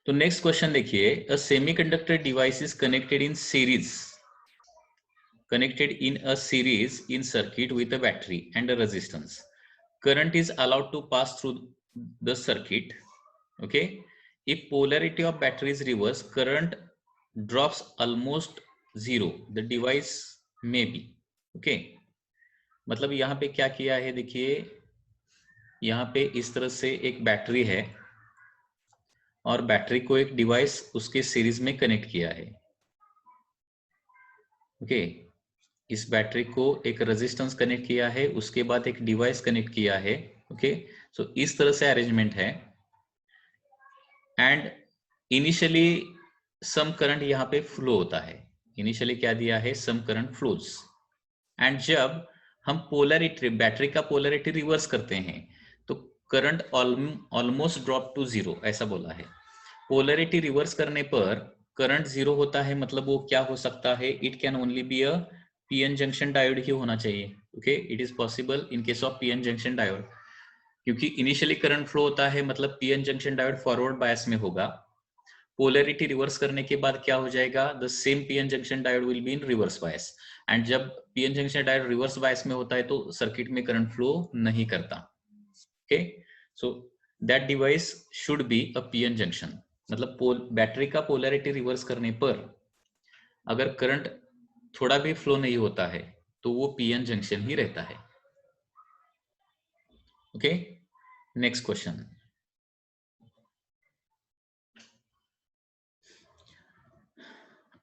तो next question देखिए, अ semiconductor device is connected in series in circuit with a battery and a resistance. Current is allowed to pass through the circuit. Okay, if polarity of battery is reverse, current drops almost zero. The device may be okay. मतलब यहाँ पे क्या किया है, देखिए यहाँ पे इस तरह से एक बैटरी है और बैटरी को एक डिवाइस उसके सीरीज में कनेक्ट किया है. ओके, इस बैटरी को एक रेजिस्टेंस कनेक्ट किया है, उसके बाद एक डिवाइस कनेक्ट किया है. ओके, सो इस तरह से अरेंजमेंट है. एंड इनिशियली सम करंट यहाँ पे फ्लो होता है. इनिशियली क्या दिया है, सम करंट फ्लोज. एंड जब हम पोलरिटी, बैटरी का पोलरिटी रिवर्स करते हैं तो current almost drop to zero, ऐसा बोला है. पोलरिटी रिवर्स करने पर करंट जीरो होता है, मतलब वो क्या हो सकता है, it can only be a PN junction diode ही होना चाहिए. Okay, it is possible in case of PN junction diode, क्योंकि इनिशियली करंट फ्लो होता है, मतलब PN junction diode forward bias में होगा. पोलरिटी रिवर्स करने के बाद क्या हो जाएगा, the same PN junction diode will be in reverse bias. And जब PN junction diode reverse bias में होता है तो सर्किट में करंट फ्लो नहीं करता. Okay, so that device should be a PN junction. मतलब बैटरी का पोलरिटी रिवर्स करने पर अगर करंट थोड़ा भी फ्लो नहीं होता है तो वो पीएन जंक्शन ही रहता है. Okay, next question.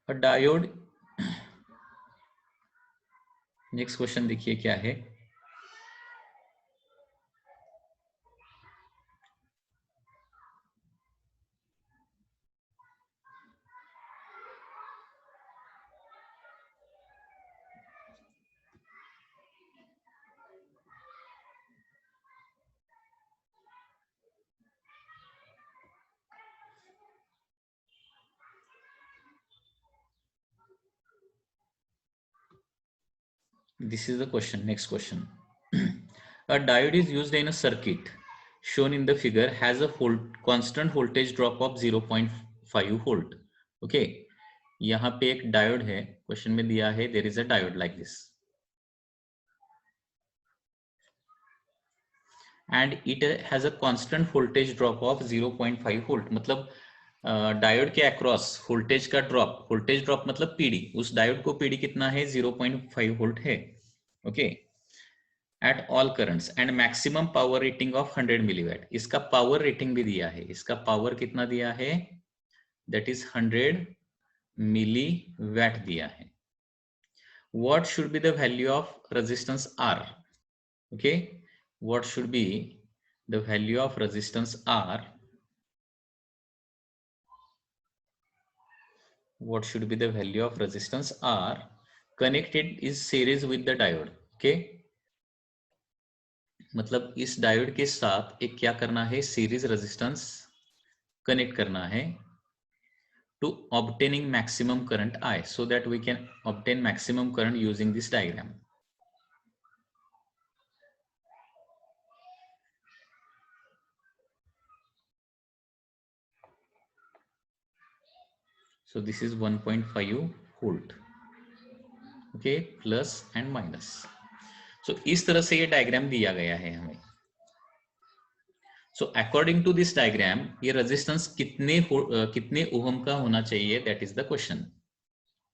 Diode, next question देखिए क्या है. This is the question. Next question. A diode is used in a circuit shown in the figure has a constant voltage drop of 0.5 volt. Okay, यहाँ पे एक diode है, question में दिया है there is a diode like this and it has a constant voltage drop of 0.5 volt. मतलब diode के across voltage का ड्रॉप, वोल्टेज ड्रॉप मतलब पीडी, उस डायोड को पीडी कितना है, 0.5 वोल्ट है. Okay, at all currents and maximum power rating of 100 मिलीवैट. इसका पावर रेटिंग भी दिया है, इसका पावर कितना दिया है, दैट इज 100 मिलीवैट दिया है. What should be the value of resistance R. Okay, what should be the value of resistance R, what should be the value of resistance R connected is series with the diode. Okay, मतलब इस diode के साथ एक क्या करना है, series resistance connect करना है to obtaining maximum current I, so that we can obtain maximum current using this diagram. So this is 1.5 volt. Okay, plus and minus. So इस तरह से ये डायग्राम दिया गया है हमें. So according to this diagram, ये रेजिस्टेंस कितने ओहम का होना चाहिए, that is the question.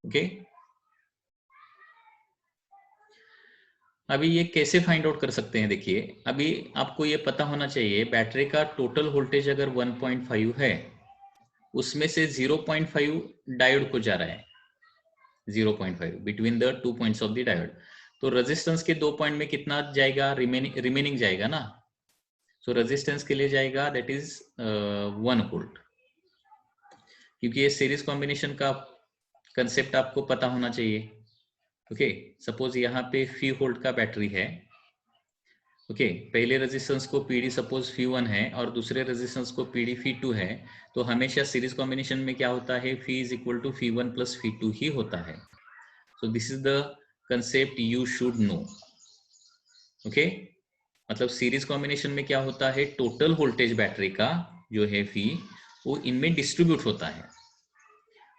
Okay, अभी ये कैसे फाइंड आउट कर सकते हैं, देखिए अभी आपको ये पता होना चाहिए बैटरी का टोटल वोल्टेज अगर 1.5 है, उसमें से 0.5 डायोड को जा रहा है, 0.5 between the 2 points of the diode. तो रेजिस्टेंस के 2 पॉइंट में कितना जाएगा, रिमेनिंग जाएगा ना. सो रेजिस्टेंस के लिए जाएगा दैट इज 1 वोल्ट, क्योंकि ये सीरीज कॉम्बिनेशन का कंसेप्ट आपको पता होना चाहिए. ओके, सपोज यहाँ पे फी वोल्ट का बैटरी है. ओके, पहले रेजिस्टेंस को पीडी सपोज φ1 है और दूसरे रेजिस्टेंस को पीडी φ2 है, तो हमेशा सीरीज कॉम्बिनेशन में क्या होता है, φ इज इक्वल टू φ1 प्लस φ2 ही होता है. So this is the concept you should know. Okay, मतलब सीरीज कॉम्बिनेशन में क्या होता है, टोटल वोल्टेज बैटरी का जो है φ, वो इनमें डिस्ट्रीब्यूट होता है,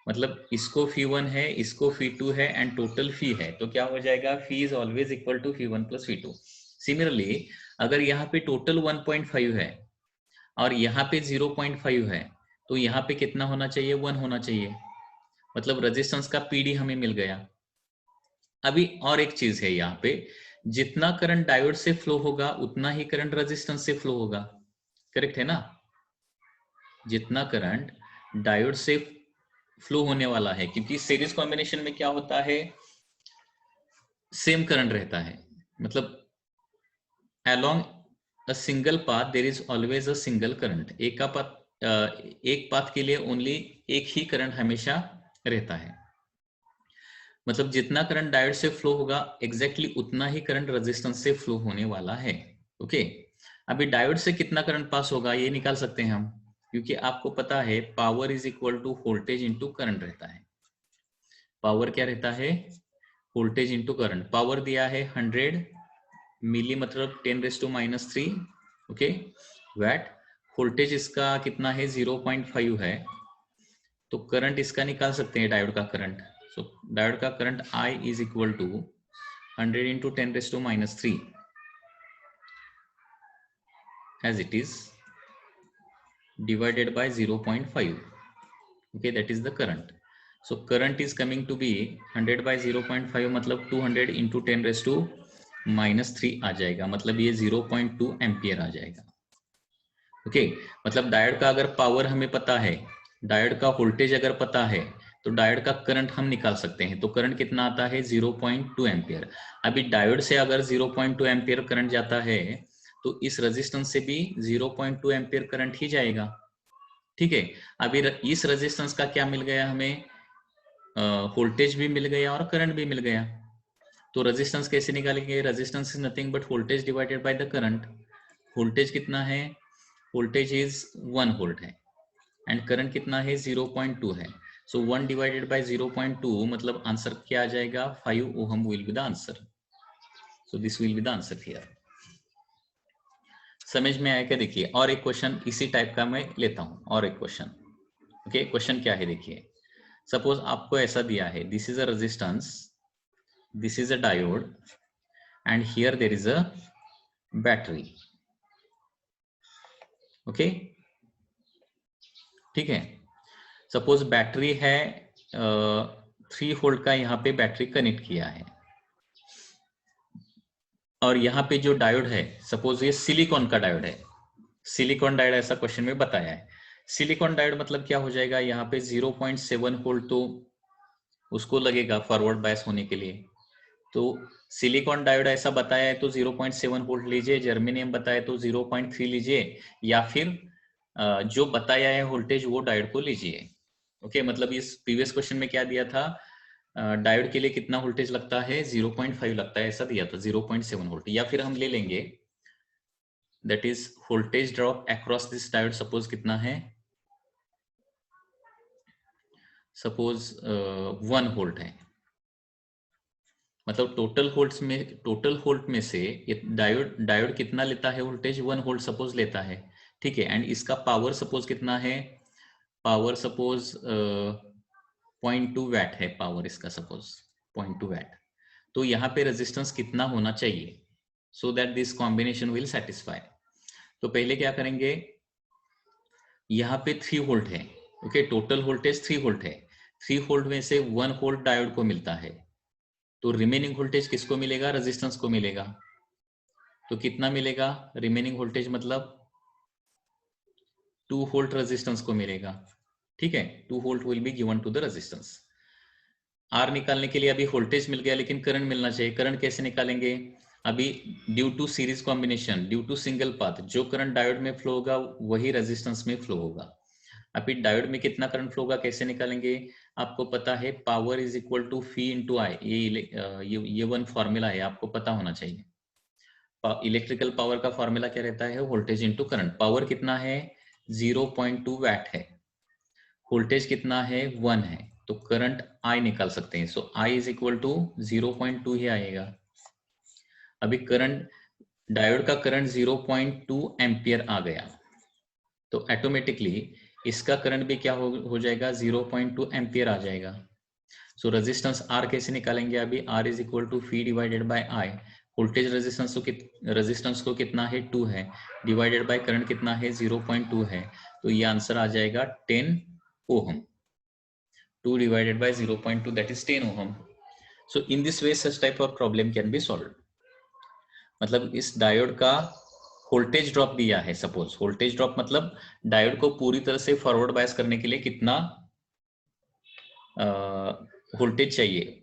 मतलब इसको φ1 है, इसको φ2 है एंड टोटल φ है, तो क्या हो जाएगा, φ is always equal to φ1 plus φ2। Similarly अगर यहाँ पे टोटल 1.5 है और यहाँ पे 0.5 है, तो यहाँ पे कितना होना चाहिए, 1 होना चाहिए, मतलब रेजिस्टेंस का पीडी हमें मिल गया। अभी और एक चीज है यहाँ पे, जितना करंट डायोड से फ्लो होगा उतना ही करंट रेजिस्टेंस से फ्लो होगा, करेक्ट है ना? जितना करंट डायोड से फ्लो होने वाला है, क्योंकि सीरीज कॉम्बिनेशन में क्या होता है, सेम करंट रहता है, मतलब along a single path there is always a single current। एक पाथ के लिए ओनली एक ही करंट हमेशा रहता है, मतलब जितना करंट डायोड से फ्लो होगा एग्जैक्टली उतना ही करंट रेजिस्टेंस से फ्लो होने वाला है। ओके, अभी डायोड से कितना करंट पास होगा ये निकाल सकते हैं हम, क्योंकि आपको पता है power is equal to voltage into current रहता है। पावर क्या रहता है, वोल्टेज इंटू करंट। पावर दिया है 100 मिली, मतलब 10⁻³ ओके वैट। वोल्टेज इसका कितना है, 0.5 है, तो करंट इसका निकाल सकते हैं डायोड का करंट। सो डायोड का current I is equal to 100 into 10⁻³ as it is divided by 0.5, okay, that is the current। so current is coming to be 100 by 0.5, मतलब 200 into 10⁻³ आ जाएगा, मतलब ये 0.2 एम्पियर आ जाएगा। ओके, मतलब डायोड का अगर पावर हमें पता है, डायोड का वोल्टेज अगर पता है, तो डायोड का करंट हम निकाल सकते हैं। तो करंट कितना आता है, 0.2 एम्पियर। अभी डायोड से अगर 0.2 एम्पियर करंट जाता है, तो इस रेजिस्टेंस से भी 0.2 एम्पियर करंट ही जाएगा। ठीक है, अभी इस रेजिस्टेंस का क्या मिल गया हमें, वोल्टेज भी मिल गया और करंट भी मिल गया। तो रेजिस्टेंस कैसे निकालेंगे, resistance is nothing but voltage divided by the current. Voltage कितना है, वोल्टेज इज 1 वोल्ट है एंड करंट कितना है, 0.2 है। सो 1 डिवाइडेड बाय 0.2, मतलब आंसर क्या आ जाएगा, 5 ohm will be the answer. So this will be the answer here. समझ में आया क्या? देखिए और एक क्वेश्चन इसी टाइप का मैं लेता हूं, और एक क्वेश्चन। ओके, क्वेश्चन क्या है देखिए, सपोज आपको ऐसा दिया है, this is a resistance, this is a diode and here there is a battery. Okay, ठीक है, सपोज बैटरी है, 3 वोल्ट का यहाँ पे बैटरी कनेक्ट किया है, और यहाँ पे जो डायोड है, सपोज ये सिलिकॉन का डायोड है, सिलिकॉन डायोड ऐसा क्वेश्चन में बताया है। सिलिकॉन डायोड मतलब क्या हो जाएगा, यहाँ पे 0.7 वोल्ट तो उसको लगेगा फॉरवर्ड बायस होने के लिए। तो सिलिकॉन डायोड ऐसा बताया है तो 0.7 वोल्ट लीजिए, जर्मेनियम बताया तो 0.3 लीजिए, या फिर जो बताया है वोल्टेज वो डायोड को लीजिए। ओके, मतलब इस प्रीवियस क्वेश्चन में क्या दिया था, डायोड के लिए कितना वोल्टेज लगता है, 0.5 लगता है, ऐसा दिया था 0.7 वोल्ट। या फिर हम ले लेंगे that is voltage drop across this diode, suppose कितना है, सपोज 1 वोल्ट है, मतलब टोटल वोल्ट में से डायोड कितना लेता है वोल्टेज, 1 वोल्ट सपोज लेता है। ठीक है, एंड इसका पावर सपोज कितना है, पावर सपोज 0.2 वैट है पावर इसका, सपोज 0.2 वैट। तो यहाँ पे रेजिस्टेंस कितना होना चाहिए, so that this combination will satisfy. तो पहले क्या करेंगे, यहाँ पे 3 वोल्ट है, ओके, टोटल वोल्टेज 3 वोल्ट है, 3 वोल्ट में से 1 वोल्ट डायोड को मिलता है, तो रिमेनिंग वोल्टेज किसको मिलेगा, रेजिस्टेंस को मिलेगा। तो कितना मिलेगा रिमेनिंग वोल्टेज, मतलब 2 वोल्ट रेजिस्टेंस को मिलेगा। ठीक है, 2 volt will be given to the resistance. R निकालने के लिए अभी वोल्टेज मिल गया, लेकिन करंट मिलना चाहिए। करंट कैसे निकालेंगे, अभी due to series combination, due to single path, जो करंट डायोड में फ्लो होगा वही रेजिस्टेंस में फ्लो होगा। अभी डायोड में कितना करंट फ्लो होगा कैसे निकालेंगे, आपको पता है power is equal to phi into I, ये वन फॉर्मूला है, आपको पता होना चाहिए। इलेक्ट्रिकल पावर का फॉर्मूला क्या रहता है, वोल्टेज इंटू करंट। पावर कितना है, 0.2 वैट है, वोल्टेज कितना है, 1 है, तो करंट आई निकाल सकते हैं। सो आई इज इक्वल टू 0.2 ही आएगा। अभी करंट, डायोड का करंट 0.2 एम्पियर आ गया, तो ऑटोमेटिकली इसका करंट भी क्या हो जाएगा 0.2 एम्पियर आ जाएगा। सो रेजिस्टेंस आर कैसे निकालेंगे अभी, R is equal to V divided by I. Voltage resistance को कितना है 2 है, डिवाइडेड बाय करंट कितना है 0.2 है, तो ये आंसर आ जाएगा 10 ohm. 2 divided by 0.2 that is 10 ohm. So in this way such type of problem can be solved. मतलब इस डायोड का वोल्टेज ड्रॉप दिया है, सपोज वोल्टेज ड्रॉप मतलब डायोड को पूरी तरह से फॉरवर्ड बायस करने के लिए कितना वोल्टेज चाहिए,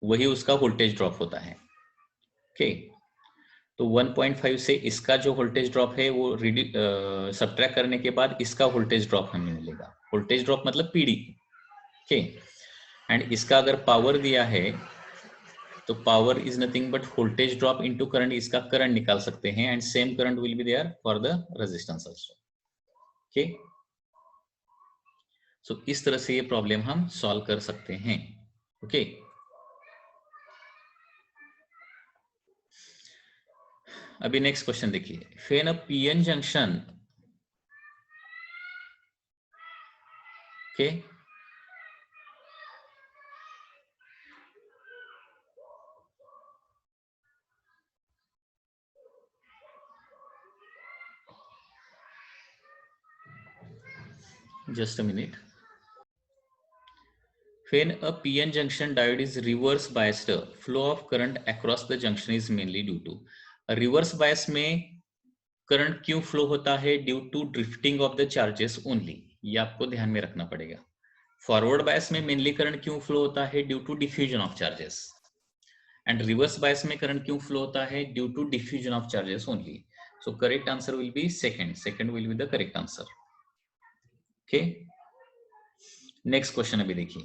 वही उसका वोल्टेज ड्रॉप होता है। ओके, तो 1.5 से इसका जो वोल्टेज ड्रॉप है वो सब्ट्रैक्ट करने के बाद इसका वोल्टेज ड्रॉप हमें मिलेगा। वोल्टेज ड्रॉप मतलब पीडी। ओके, एंड इसका अगर पावर दिया है तो power is nothing but voltage drop into current, इसका करंट निकाल सकते हैं and same current will be there for the resistance also. Okay, so इस तरह से ये प्रॉब्लम हम सॉल्व कर सकते हैं। ओके, अभी नेक्स्ट क्वेश्चन देखिए, when a PN junction, okay, just a minute. When a PN junction diode is reverse biased, flow of current across the junction is mainly due to, reverse bias में current क्यों flow होता है, due to drifting of the charges only, ये आपको ध्यान में रखना पड़ेगा। फॉरवर्ड बायस में मेनली करंट क्यों फ्लो होता है, due to diffusion of charges, and reverse bias में करंट क्यों फ्लो होता है, due to diffusion of charges only. So correct answer will be second will be the correct answer. Okay, next question अभी देखिए,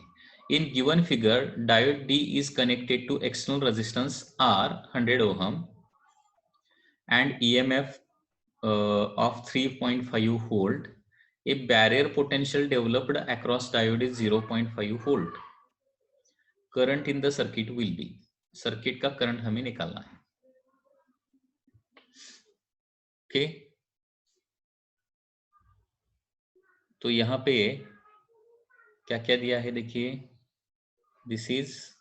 in given figure diode D is connected to external resistance R 100 ohm and EMF of 3.5 volt. A barrier potential developed across diode is 0.5 volt. Current in the circuit will be, circuit का current हमें निकालना है। Okay, तो यहां पे क्या क्या दिया है देखिए, दिस इज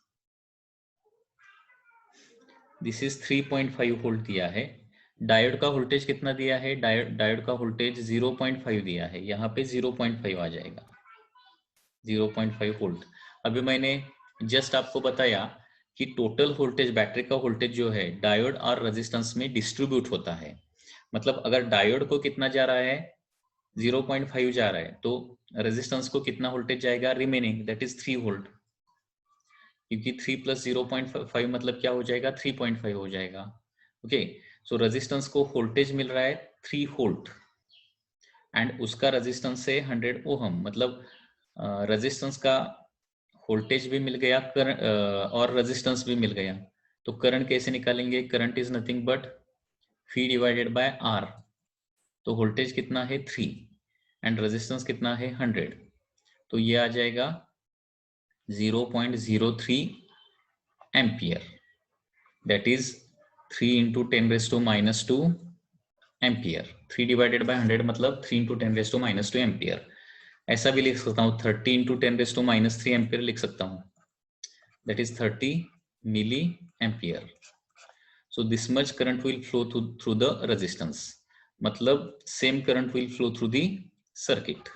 3.5 वोल्ट दिया है। डायोड का वोल्टेज कितना दिया है, डायोड का वोल्टेज 0.5 दिया है, यहाँ पे 0.5 आ जाएगा, 0.5 वोल्ट। अभी मैंने जस्ट आपको बताया कि टोटल वोल्टेज, बैटरी का वोल्टेज जो है डायोड और रेजिस्टेंस में डिस्ट्रीब्यूट होता है। मतलब अगर डायोड को कितना जा रहा है 0.5 जा रहा है, तो रेजिस्टेंस को कितना वोल्टेज जाएगा रिमेनिंग, दैट इज 3 वोल्ट, क्योंकि 3 प्लस 0.5 मतलब क्या हो जाएगा 3.5 हो जाएगा। ओके, सो रेजिस्टेंस को वोल्टेज मिल रहा है 3 वोल्ट एंड उसका रेजिस्टेंस है 100 ओहम, मतलब रेजिस्टेंस का वोल्टेज भी मिल गया और रेजिस्टेंस भी मिल गया। तो करंट कैसे निकालेंगे, current is nothing but V divided by R। तो वोल्टेज कितना है 3 एंड रेजिस्टेंस कितना है 100, तो ये आ जाएगा 0.03 ampere, that is 3 into 10⁻² ampere. 3 divided by 100 मतलब 3 इंटू 10⁻² एम्पियर। ऐसा भी लिख सकता हूँ 30 इंटू 10⁻³ एम्पियर लिख सकता हूँ, that is 30 milli ampere. So this much current will flow through the resistance, मतलब same current will flow through the circuit.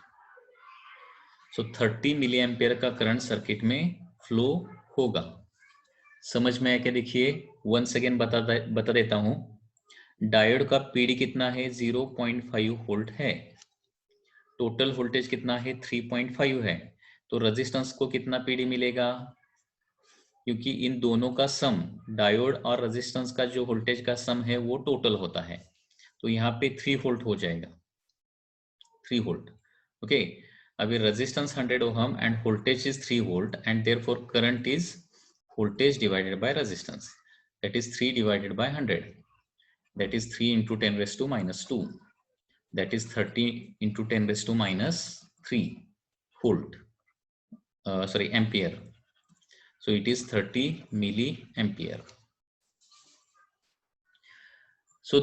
So 30 milli ampere का करंट सर्किट में फ्लो होगा। समझ में आया क्या, देखिए once again बता देता हूं, डायोड का पीडी कितना है 0.5 वोल्ट है, टोटल वोल्टेज कितना है 3.5 है, तो रेजिस्टेंस को कितना पीडी मिलेगा, क्योंकि इन दोनों का सम, डायोड और रेजिस्टेंस का जो वोल्टेज का सम है वो टोटल होता है, तो यहाँ पे 3 वोल्ट हो जाएगा, 3 वोल्ट। ओके, अभी resistance 100 ohm end voltage is 3 volt and therefore current is voltage divided by resistance, that is 3 divided by 100, that is 3 into 10⁻², that is 30 into 10⁻³ volt, sorry ampere. So it is 30 milliampere. So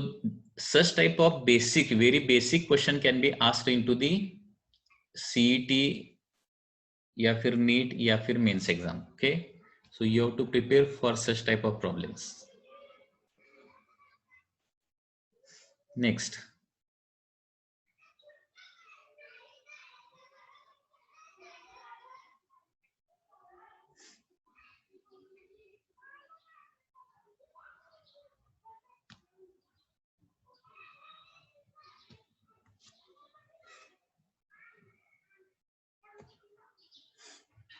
such type of basic, very basic question can be asked into the CET या फिर NEET या फिर mains exam. Okay, so you have to prepare for such type of problems. Next,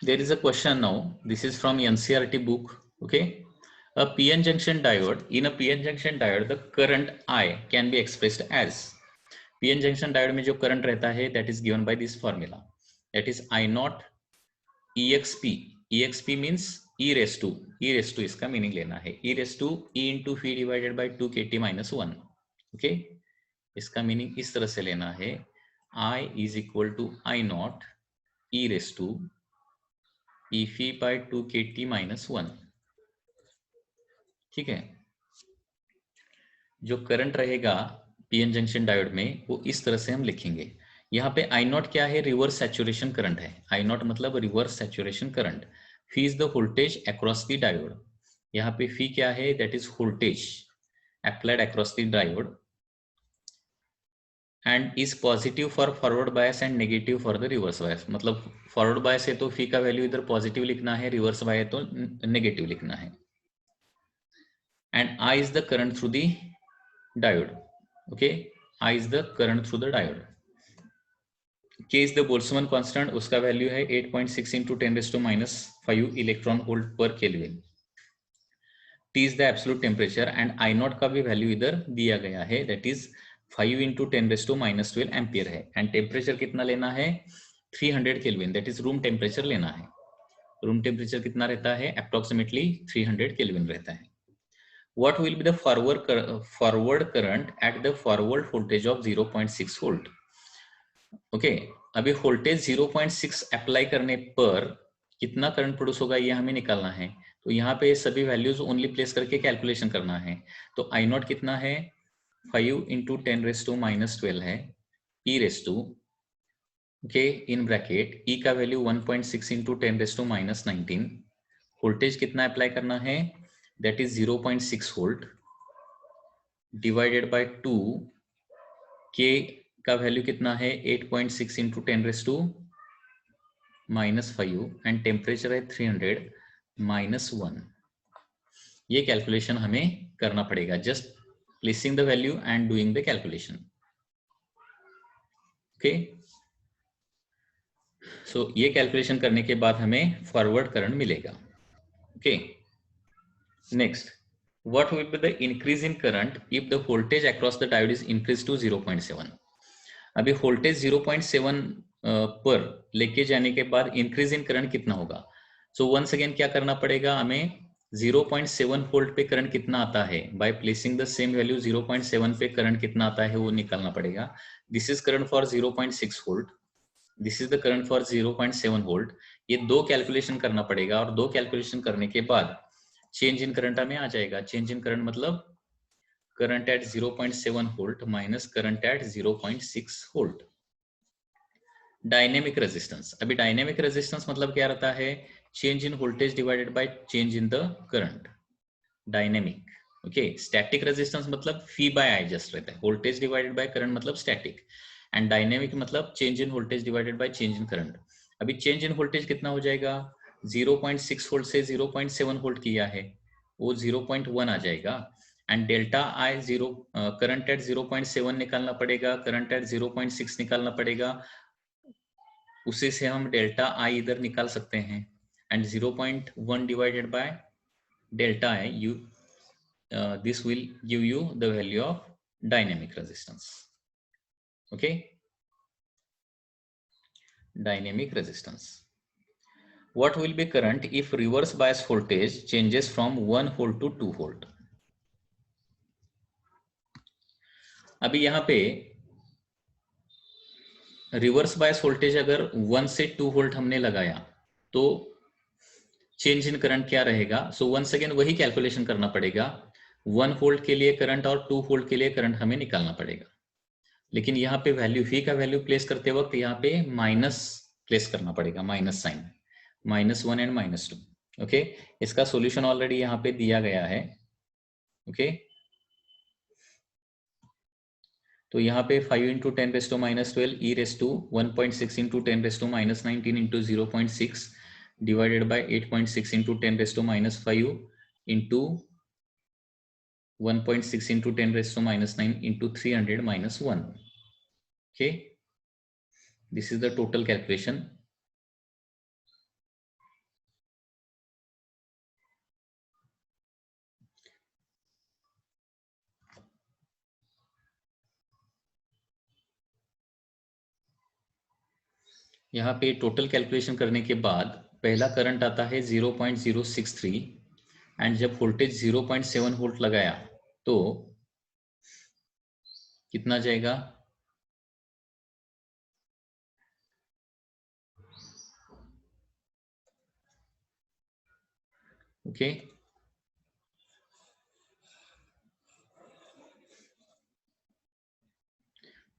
there is a question now. This is from NCERT book. Okay, a PN junction diode. In a PN junction diode, the current I can be expressed as. PN junction diode में जो current रहता है, that is given by this formula. That is I naught EXP. EXP means e raised to. E raised to इसका meaning लेना है. E raised to E into V divided by 2 KT minus 1. Okay, इसका meaning इस तरह से लेना है. I is equal to I naught E raised to EV by 2 KT minus 1. ठीक है, जो करंट रहेगा पीएन जंक्शन डायोड में वो इस तरह से हम लिखेंगे. यहाँ पे आई नॉट क्या है? रिवर्स सैचुरेशन करंट है. आई नॉट मतलब reverse saturation current. Fee is the voltage across the diode. यहाँ पे फी क्या है? That is voltage applied across the diode and is positive for forward bias and negative for the reverse bias. मतलब forward bias है तो फी का value इधर positive लिखना है, रिवर्स बायस है तो नेगेटिव लिखना है. And I is the current through the diode. Okay, I is the current through the diode. K is the Boltzmann constant, उसका वैल्यू है 8.6 into 10 raised to minus 5 electron volt पर kelvin. T is the absolute temperature and I not का भी value इधर दिया गया है, that is 5 into 10 raised to minus 12 ampere है. एंड टेम्परेचर कितना लेना है? 300 kelvin, that is room temperature लेना है. रूम टेम्परेचर कितना रहता है? अप्रोक्सीमेटली 300 केल्विन रहता है. What will be the forward current at the forward voltage of 0.6 volt? Okay, अभी वोल्टेज 0.6 अप्लाई करने पर कितना करंट प्रोड्यूस होगा ये हमें निकालना है. तो यहाँ पे सभी वैल्यूज ओनली प्लेस करके कैलकुलेशन करना है. तो आई नॉट कितना है? 5 into 10 raised to minus 12 है, e raised to, okay, in bracket e का value 1.6 into 10 raised to minus 19. Voltage कितना अप्लाई करना है? that is 0.6 volt divided by 2. K का वैल्यू कितना है? 8.6 into 10 raised to minus 5 and temperature है 300 minus 1. ये कैलकुलेशन हमें करना पड़ेगा. Just placing the value and doing the calculation. Okay, so ये कैलकुलेशन करने के बाद हमें फॉरवर्ड करंट मिलेगा. Okay, next, what will be the increase in current if the voltage across the diode is increased to 0.7? अभी voltage 0.7 पर लेके जाने के बाद इंक्रीज इन करंट कितना होगा? सो वंस अगेन क्या करना पड़ेगा हमें? 0.7 वोल्ट पे करंट कितना आता है? By placing the same value 0.7 पे करंट कितना आता है वो निकालना पड़ेगा. This is current for 0.6 volt, this is the current for 0.7 volt. ये दो कैलकुलेशन करना पड़ेगा और दो कैलकुलेशन करने के बाद चेंज इन करंट में आ जाएगा. चेंज इन करंट मतलब current eight 0.7 volt minus current eight 0.6 volt. Dynamic resistance. अभी डायनेमिक रेजिस्टेंस मतलब क्या रहता है? Change in voltage divided by change in the current. Dynamic. Okay, static resistance मतलब फी बाय आई जस्ट रहता है. वोल्टेज डिवाइडेड बाय करंट मतलब static and dynamic मतलब change in voltage divided by change in current. अभी change in voltage कितना हो जाएगा? 0.6 volt से 0.7 वोल्ट किया है वो 0.1 आ जाएगा. And delta I current eight 0.7 निकालना पड़ेगा, करंट एट 0.6 निकालना पड़ेगा. उसी से हम डेल्टा आई इधर निकाल सकते हैं. And 0.1 divided by delta I you, this will give you the value of dynamic resistance. Okay, dynamic resistance. What will be current if reverse bias voltage changes from 1 volt to 2 volt? अभी यहाँ पे reverse bias voltage अगर 1 से 2 volt हमने लगाया तो change in current क्या रहेगा? सो वंस अगेन वही कैलकुलेशन करना पड़ेगा. 1 वोल्ट के लिए करंट और 2 वोल्ट के लिए करंट हमें निकालना पड़ेगा. लेकिन यहाँ पे वैल्यू v का वैल्यू प्लेस करते वक्त यहाँ पे माइनस प्लेस करना पड़ेगा, माइनस साइन, -1 एंड -2। ओके, इसका सॉल्यूशन ऑलरेडी यहाँ पे दिया गया है। ओके, तो यहाँ पे 5 into 10⁻12 e raise to 1.6 into 10⁻19 into 0.6 divided by 8.6 into 10⁻5 into 1.6 into 10⁻9 into 300-1। Okay, this is the total calculation. यहाँ पे टोटल कैलकुलेशन करने के बाद पहला करंट आता है 0.063 एंड जब वोल्टेज 0.7 वोल्ट लगाया तो कितना जाएगा? ओके,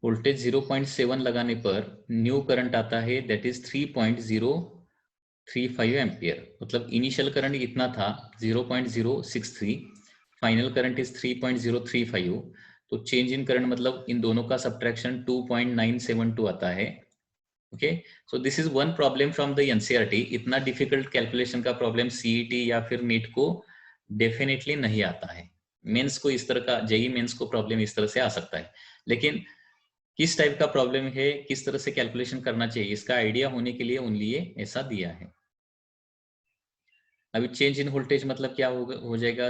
वोल्टेज 0.7 लगाने पर न्यू करंट आता है दैट इज 3.035 एम्पियर। मतलब इनिशियल करंट इतना था 0.063, फाइनल करंट इज 3.035। तो चेंज इन करंट मतलब इन दोनों का सब्ट्रैक्शन 2.972 आता है। Okay, so this is one problem from the NCERT. इतना डिफिकल्ट कैलकुलेशन का प्रॉब्लम सीईटी या फिर नीट को डेफिनेटली नहीं आता है। मेंस को इस तरह का, जेई मेंस को प्रॉब्लम इस तरह से आ सकता है, लेकिन किस टाइप का प्रॉब्लम है, किस तरह से कैलकुलेशन करना चाहिए, इसका आइडिया होने के लिए ओनली ये ऐसा दिया है। अभी चेंज इन वोल्टेज मतलब क्या हो जाएगा?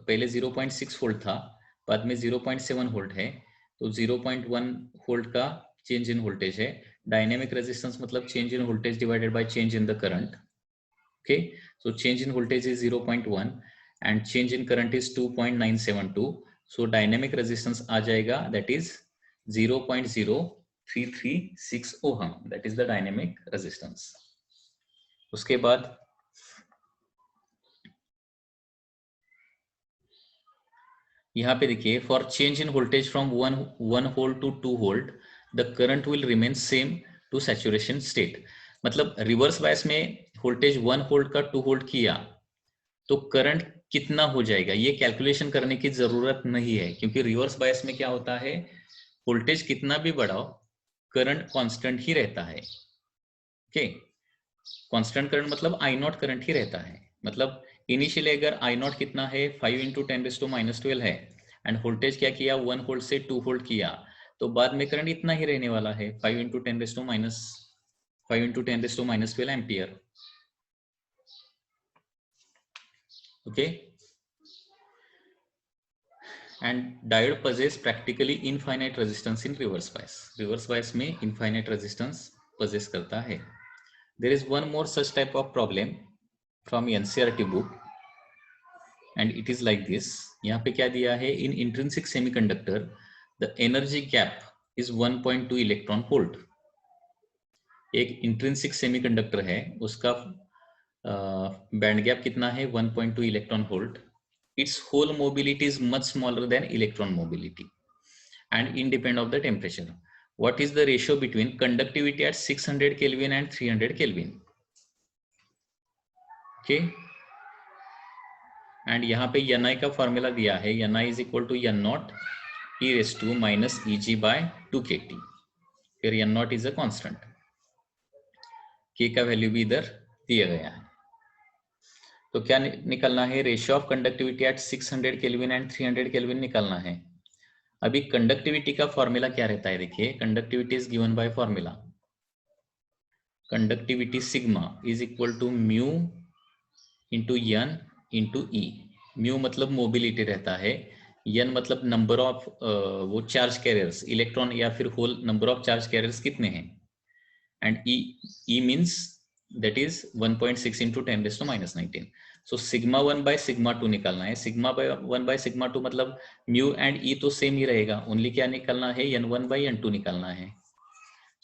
पहले 0.6 वोल्ट था, बाद में 0.7 वोल्ट है, तो 0.1 वोल्ट का चेंज इन वोल्टेज है। डायनेमिक रेजिस्टेंस मतलब change in voltage divided by change in the current. Okay, so change in voltage is 0.1 and change in current is 2.972। So dynamic resistance आ जाएगा that is 0.0336 ohm, that is the dynamic resistance. उसके बाद यहाँ पे देखिए, for change in voltage from 1 volt to 2 volt the current will remain same to saturation state. मतलब reverse bias में voltage 1 volt का 2 वोल्ट किया तो करंट कितना हो जाएगा ये कैलकुलेशन करने की जरूरत नहीं है, क्योंकि रिवर्स बायस में क्या होता है, वोल्टेज कितना भी बढ़ाओ करंट कांस्टेंट ही रहता है। ओके, कांस्टेंट करंट मतलब आई नॉट करंट ही रहता है। मतलब इनिशियली अगर आई नॉट कितना है 5 इंटू 10⁻12 है एंड वोल्टेज क्या किया 1 वोल्ट से 2 वोल्ट किया, तो बाद में करंट इतना ही रहने वाला है 5 into 10⁻12 ampere. Okay, and diode possess practically infinite resistance in reverse bias। reverse bias में infinite resistance possess करता है। there is one more such type of problem from NCERT book and it is like this। यहाँ पे क्या दिया है, in intrinsic semiconductor the energy gap is 1.2 electron volt। एक intrinsic semiconductor है, उसका बैंड गैप कितना है 1.2 electron volt. its whole mobility is much smaller than electron mobility and independent of the temperature। what is the ratio between conductivity at 600 Kelvin and 300 Kelvin? okay, and यहाँ पे ni का formula दिया है, ni is equal to n0 e raised to minus eg by 2kt। फिर n0 is a constant, k का value भी इधर दिया गया है। तो क्या निकलना है, ratio of conductivity eight 600 kelvin and 300 kelvin निकलना है। अभी कंडक्टिविटी का फॉर्मूला क्या रहता है, देखिए conductivity is given by formula, conductivity sigma is equal to mu into N into E. Mu मतलब मोबिलिटी रहता है, एन मतलब नंबर ऑफ वो चार्ज कैरियर्स, इलेक्ट्रॉन या फिर hole number of charge carriers कितने हैं, and E means that is 1.6 into 10⁻19। So sigma 1 by sigma 2 निकालना है। सिग्मा 1 बाय सिग्मा 2 मतलब म्यू एंड ई तो सेम ही रहेगा, ओनली क्या निकालना है n1 बाय n2 निकालना है।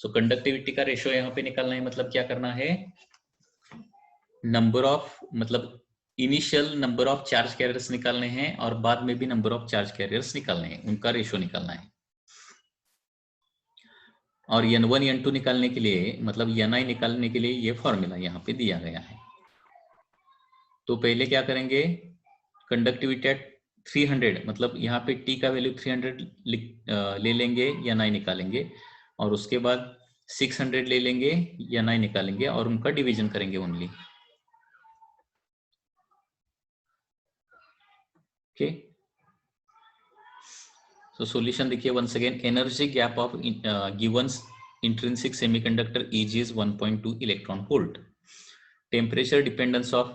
सो कंडक्टिविटी का रेशियो यहाँ पे निकालना है, मतलब क्या करना है, नंबर ऑफ मतलब initial number of charge carriers निकालने हैं और बाद में भी नंबर ऑफ चार्ज कैरियर्स निकालने हैं, उनका रेशियो निकालना है। और N1 N2 निकालने के लिए, मतलब Ni निकालने के लिए ये फॉर्मूला यहाँ पे दिया गया है। तो पहले क्या करेंगे, कंडक्टिविटी एट 300, मतलब यहाँ पे T का वैल्यू 300 ले लेंगे, Ni निकालेंगे, और उसके बाद 600 ले लेंगे, Ni निकालेंगे, और उनका डिवीजन करेंगे ओनली। ओके, so solution देखिए once again, energy gap of given intrinsic semiconductor Eg is 1.2 electron volt. Temperature dependence of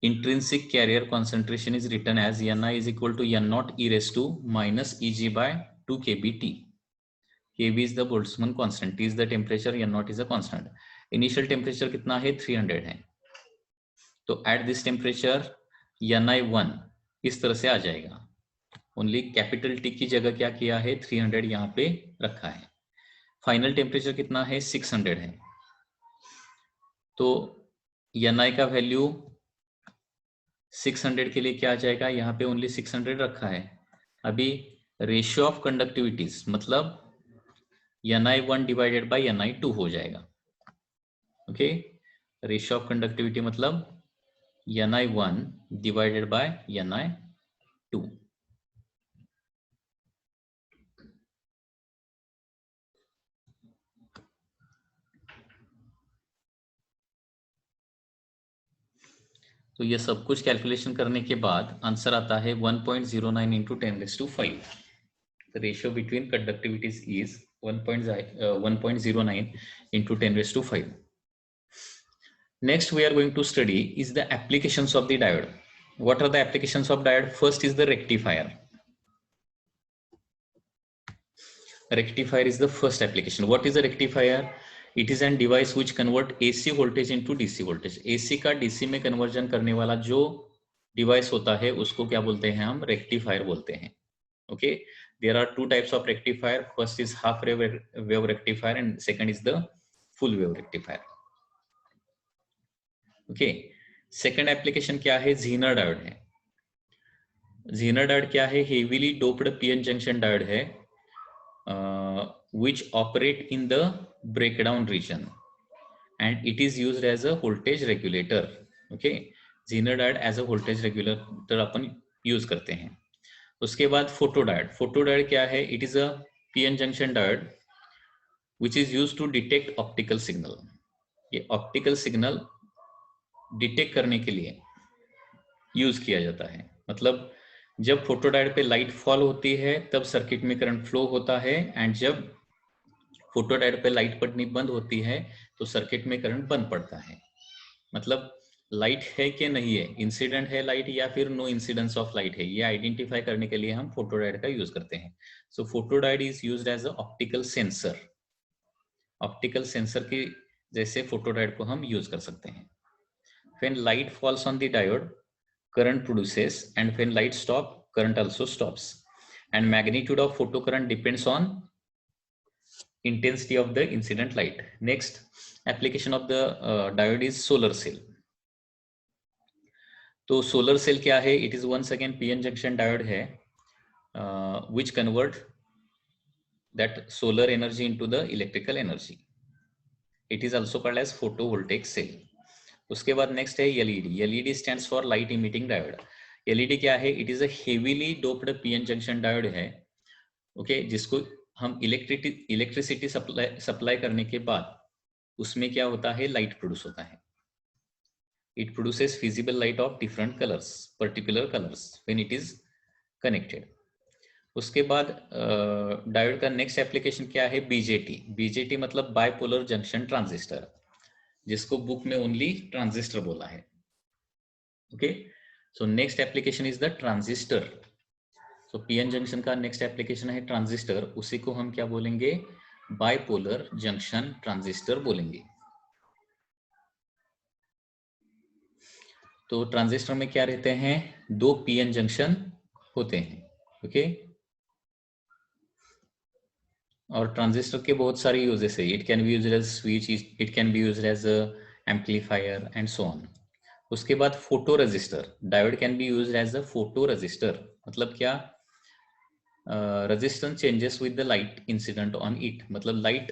intrinsic carrier concentration is written as Ni is equal to N0 e raised to minus Eg by 2 kBt. Kb is the Boltzmann constant, T is the temperature, N0 is a constant. Initial temperature कितना है, 300 है। तो at this temperature Ni1 इस तरह से आ जाएगा। Only capital T की जगह क्या किया है, 300 यहाँ पे रखा है। फाइनल टेम्परेचर कितना है, 600 है। तो Ni का वैल्यू 600 के लिए क्या आ जाएगा, यहाँ पे ओनली 600 रखा है। अभी रेशियो ऑफ कंडक्टिविटीज मतलब Ni1 डिवाइडेड बाय Ni2 हो जाएगा। ओके, रेशियो ऑफ कंडक्टिविटी मतलब Ni1 डिवाइडेड बाय Ni2। तो ये सब कुछ कैलकुलेशन करने के बाद आंसर आता है 1.09 into 10⁵. The ratio between conductivities is 1.09 into 10⁵. Next we are going to study is the applications of the diode. What are the applications of diode? First is the rectifier. Rectifier is the first application. What is a rectifier? It is a device which convert AC voltage into DC voltage. AC का DC में conversion करने वाला जो device होता है उसको क्या बोलते हैं हम, rectifier बोलते हैं। Okay, there are two types of rectifier. First is half wave rectifier and second is the full wave rectifier. Okay, second application क्या है, Zener diode है। Zener diode क्या है, heavily doped PN junction diode है, which operate in the breakdown region and it is used as a voltage regulator. Okay, Zener diode as a voltage regulator upon use करते हैं। उसके बाद photodiode. Photodiode क्या है, it is a PN junction diode which is used to detect optical signal. ये optical signal detect करने के लिए यूज किया जाता है। मतलब जब फोटोडायोड पे लाइट फॉल होती है तब सर्किट में करंट फ्लो होता है, एंड जब फोटोडायोड पे लाइट पड़नी बंद होती है तो सर्किट में करंट बंद पड़ता है। मतलब लाइट है कि नहीं है, इंसिडेंट है लाइट या फिर नो इंसिडेंस ऑफ लाइट है, ये आइडेंटिफाई करने के लिए हम फोटोडायोड का यूज करते हैं। So photodiode is used as a optical sensor. Optical sensor की जैसे फोटोडायोड को हम यूज कर सकते हैं। When light falls on the diode current produces, and when light stop current also stops, and magnitude of photo current depends on intensity of the incident light. Next application of the diode is solar cell. तो solar cell क्या है, it is once again PN junction diode है which convert that solar energy into the electrical energy. It is also called as photovoltaic cell. उसके बाद next है LED. LED stands for light emitting diode. LED क्या है, it is a heavily doped PN junction diode है। Okay, जिसको हम electricity supply करने के बाद उसमें क्या होता है, लाइट प्रोड्यूस होता है। It produces visible light of different colors, particular colors when it is connected. उसके बाद डायोड का नेक्स्ट एप्लीकेशन क्या है, बीजेटी। बीजेटी मतलब बाइपोलर जंक्शन ट्रांजिस्टर, जिसको बुक में ओनली ट्रांजिस्टर बोला है। Okay, so next application is the transistor. So PN junction का नेक्स्ट एप्लीकेशन है ट्रांजिस्टर, उसी को हम क्या बोलेंगे, बाइपोलर जंक्शन ट्रांजिस्टर बोलेंगे। तो ट्रांजिस्टर में क्या रहते हैं, दो पीएन जंक्शन होते हैं। ओके, और ट्रांजिस्टर के बहुत सारे यूजेस है। It can be used as switch, it can be used as amplifier and so on. उसके बाद photo resistor. Diode can be used as a photo resistor. मतलब क्या, resistance changes with the light incident on it, मतलब light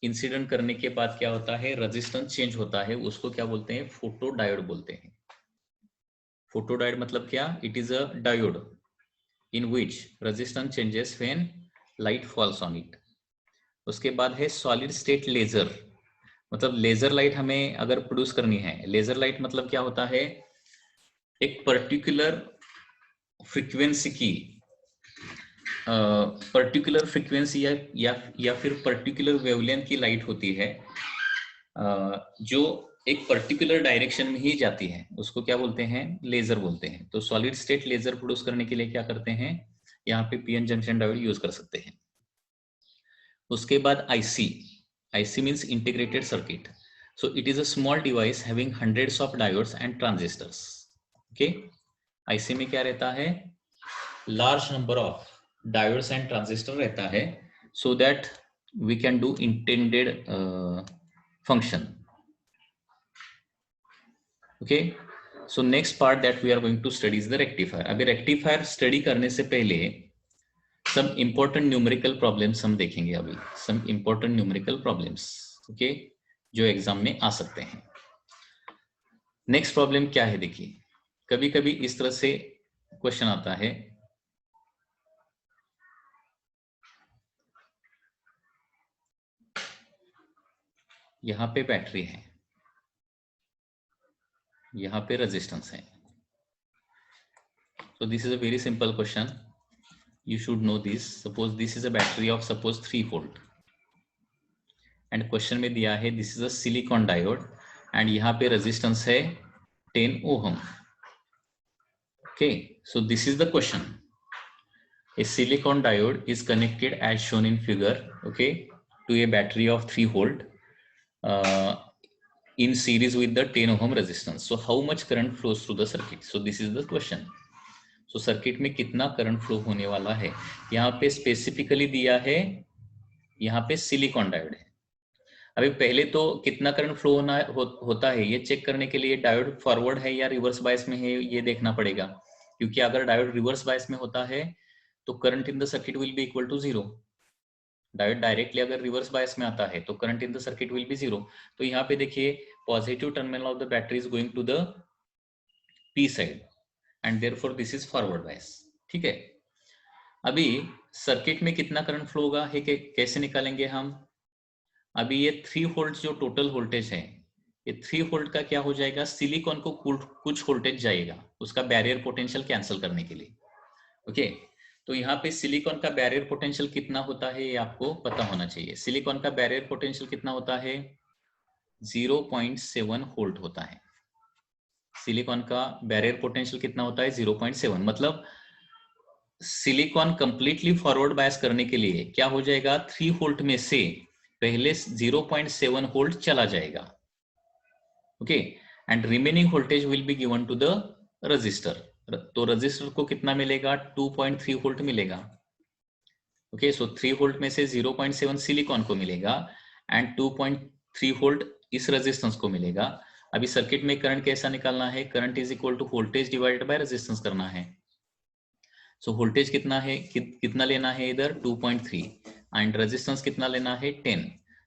incident करने के बाद क्या होता है, रेजिस्टेंस चेंज होता है, उसको क्या बोलते हैं, फोटोडायोड बोलते हैं। फोटोडायोड मतलब क्या, it is a diode in which resistance changes when light falls on it. उसके बाद है सॉलिड स्टेट लेजर, मतलब लेजर लाइट हमें अगर प्रोड्यूस करनी है, लेजर लाइट मतलब क्या होता है, एक पर्टिकुलर फ्रीक्वेंसी की पर्टिकुलर फ्रीक्वेंसी या फिर पर्टिकुलर वेवलेंथ की लाइट होती है, जो एक पर्टिकुलर डायरेक्शन में ही जाती है, उसको क्या बोलते हैं, लेजर बोलते हैं। तो सॉलिड स्टेट लेजर प्रोड्यूस करने के लिए क्या करते हैं, यहाँ पे पीएन जंक्शन डायोड यूज कर सकते हैं। उसके बाद IC, IC means integrated circuit. So it is a small device having hundreds of diodes and transistors. Okay, IC में क्या रहता है, large number of diodes and transistor रहता है, so that we can do intended function. Okay, so next part that we are going to study is the rectifier. अभी rectifier study करने से पहले सम इंपॉर्टेंट न्यूमेरिकल प्रॉब्लम्स हम देखेंगे अभी, some important numerical problems, okay, जो एग्जाम में आ सकते हैं। नेक्स्ट प्रॉब्लम क्या है, देखिए कभी कभी इस तरह से क्वेश्चन आता है, यहां पे बैटरी है, यहां पे रेजिस्टेंस है। So this is a very simple question. You should know this. Suppose this is a battery of suppose 3 volt. And question में दिया है this is a silicon diode and यहाँ पे resistance है 10 ohm. Okay, so this is the question. A silicon diode is connected as shown in figure, okay, to a battery of 3 volt in series with the 10 ohm resistance. So how much current flows through the circuit? So this is the question. तो circuit में कितना current flow होने वाला है, यहाँ पे specifically दिया है, यहाँ पे सिलिकॉन डायोड है। अभी पहले तो कितना करंट फ्लो होता है ये चेक करने के लिए डायोड फॉरवर्ड है या रिवर्स बायस में है ये देखना पड़ेगा, क्योंकि अगर डायोड रिवर्स बायस में होता है तो current in the circuit will be equal to 0। Diode directly अगर रिवर्स बायस में आता है तो current in the circuit will be 0। तो यहाँ पे देखिए positive terminal of the battery is going to the P side and therefore this is forward bias. ठीक है, अभी सर्किट में कितना करंट फ्लो होगा है कैसे निकालेंगे हम। अभी ये 3 वोल्ट जो टोटल वोल्टेज है, ये 3 वोल्ट का क्या हो जाएगा, सिलिकॉन को कुछ वोल्टेज जाएगा उसका बैरियर पोटेंशियल कैंसिल करने के लिए। ओके, तो यहाँ पे सिलिकॉन का बैरियर पोटेंशियल कितना होता है ये आपको पता होना चाहिए। सिलिकॉन का बैरियर पोटेंशियल कितना होता है, 0.7 वोल्ट होता है। सिलिकॉन का बैरियर पोटेंशियल कितना होता है, 0.7। मतलब सिलिकॉन कंप्लीटली फॉरवर्ड बायस करने के लिए क्या हो जाएगा, 3 वोल्ट में से पहले 0.7 वोल्ट चला जाएगा। Okay, and remaining voltage will be given to the resistor. तो रजिस्टर को कितना मिलेगा, 2.3 वोल्ट मिलेगा। ओके, सो 3 वोल्ट में से 0.7 सिलिकॉन को मिलेगा एंड 2.3 वोल्ट इस रेजिस्टेंस को मिलेगा। अभी सर्किट में करंट कैसा निकालना है, current is equal to voltage divided by resistance करना है। सो वोल्टेज कितना है, कितना लेना है इधर 2.3 एंड रेजिस्टेंस कितना लेना है 10।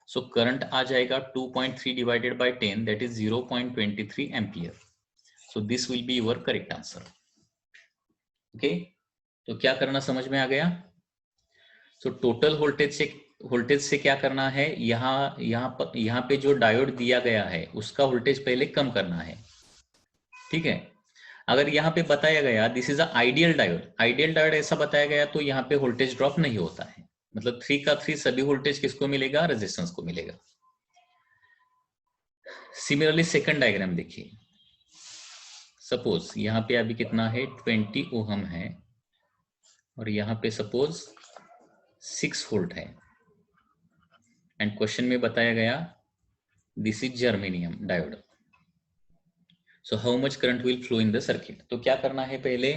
सो करंट आ जाएगा 2.3 divided by 10 that is 0.23 ampere. So this will be your correct answer. Okay, तो क्या करना समझ में आ गया। सो टोटल वोल्टेज से क्या करना है, यहाँ पे जो डायोड दिया गया है उसका वोल्टेज पहले कम करना है। ठीक है, अगर यहाँ पे बताया गया this is a ideal diode, ideal diode ऐसा बताया गया तो यहाँ पे वोल्टेज ड्रॉप नहीं होता है, मतलब 3 का 3 सभी वोल्टेज किसको मिलेगा, रेजिस्टेंस को मिलेगा। सिमिलरली सेकंड डायग्राम देखिए, सपोज यहाँ पे अभी कितना है 20 ओहम है और यहाँ पे सपोज 6 वोल्ट है एंड क्वेश्चन में बताया गया this is germanium diode. So how much current will flow in the circuit. तो क्या करना है, पहले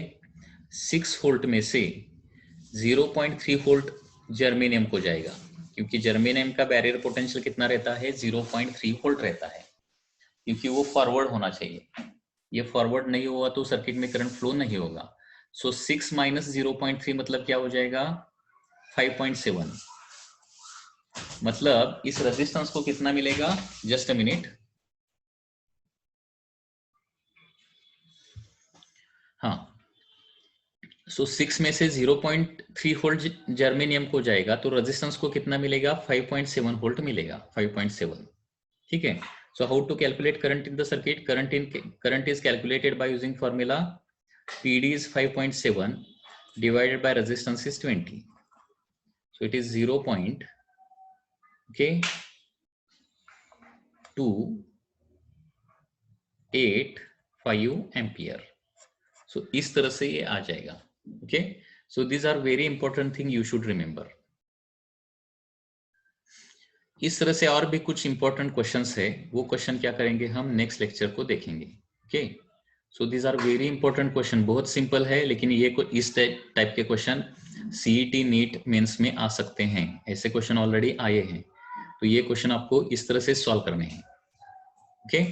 6 वोल्ट में से 0.3 वोल्ट जर्मेनियम को जाएगा, क्योंकि जर्मेनियम का बैरियर पोटेंशियल कितना रहता है, 0.3 वोल्ट रहता है, क्योंकि वो फॉरवर्ड होना चाहिए। ये फॉरवर्ड नहीं हुआ तो सर्किट में करंट फ्लो नहीं होगा। सो 6 माइनस 0.3 मतलब क्या हो जाएगा 5.7। मतलब इस रेजिस्टेंस को कितना मिलेगा, जस्ट अ मिनट, हाँ, सो 6 में से 0.3 वोल्ट जर्मेनियम को जाएगा तो रेजिस्टेंस को कितना मिलेगा 5.7 वोल्ट मिलेगा, 5.7। ठीक है। So how to calculate current in the circuit, current is calculated by using formula PD is 5.7 divided by resistance is 20, so it is 0.285 ampere. So इस तरह से ये आ जाएगा। Okay, so these are very important thing you should remember. इस तरह से और भी कुछ इंपॉर्टेंट क्वेश्चंस है, वो क्वेश्चन क्या करेंगे हम नेक्स्ट लेक्चर को देखेंगे। Okay, so these are very important question, बहुत सिंपल है लेकिन ये इस टाइप के क्वेश्चन सीईटी नीट मेंस में आ सकते हैं, ऐसे क्वेश्चन ऑलरेडी आए हैं, तो ये क्वेश्चन आपको इस तरह से सॉल्व करने हैं। ओके